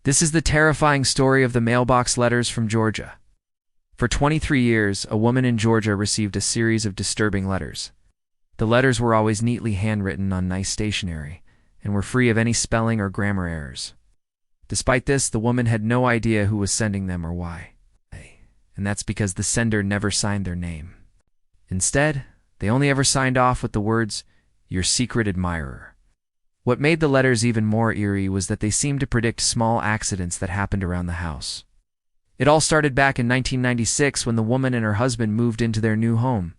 This is the terrifying story of the mailbox letters from Georgia. For 23 years, a woman in Georgia received a series of disturbing letters. The letters were always neatly handwritten on nice stationery and were free of any spelling or grammar errors. Despite this, the woman had no idea who was sending them or why. And that's because the sender never signed their name. Instead, they only ever signed off with the words, "Your secret admirer." What made the letters even more eerie was that they seemed to predict small accidents that happened around the house. It all started back in 1996 when the woman and her husband moved into their new home.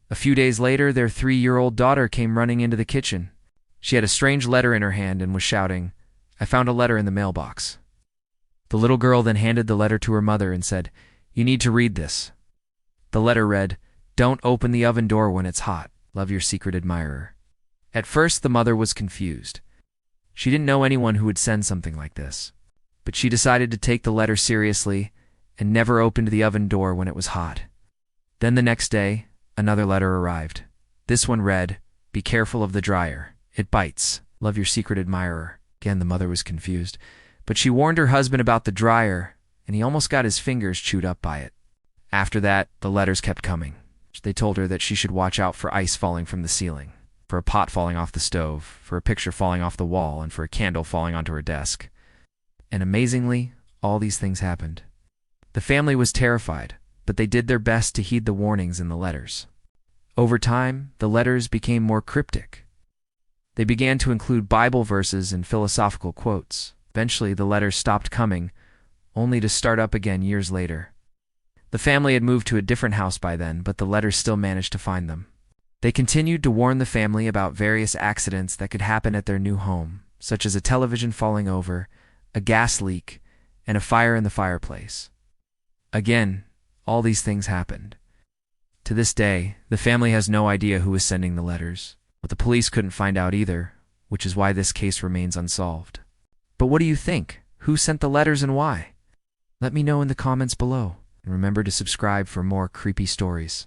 A few days later, their 3-year-old daughter came running into the kitchen. She had a strange letter in her hand and was shouting, "I found a letter in the mailbox." The little girl then handed the letter to her mother and said, "You need to read this." The letter read, "Don't open the oven door when it's hot. Love, your secret admirer." At first, the mother was confused. She didn't know anyone who would send something like this. But she decided to take the letter seriously and never opened the oven door when it was hot. Then the next day, another letter arrived. This one read, "Be careful of the dryer. It bites. Love, your secret admirer." Again, the mother was confused. But she warned her husband about the dryer, and he almost got his fingers chewed up by it. After that, the letters kept coming. They told her that she should watch out for ice falling from the ceiling, for a pot falling off the stove, for a picture falling off the wall, and for a candle falling onto her desk. And amazingly, all these things happened. The family was terrified, but they did their best to heed the warnings in the letters. Over time, the letters became more cryptic. They began to include Bible verses and philosophical quotes. Eventually, the letters stopped coming, only to start up again years later. The family had moved to a different house by then, but the letters still managed to find them. They continued to warn the family about various accidents that could happen at their new home, such as a television falling over, a gas leak, and a fire in the fireplace. Again, all these things happened. To this day, the family has no idea who was sending the letters, but the police couldn't find out either, which is why this case remains unsolved. But what do you think? Who sent the letters and why? Let me know in the comments below, and remember to subscribe for more creepy stories.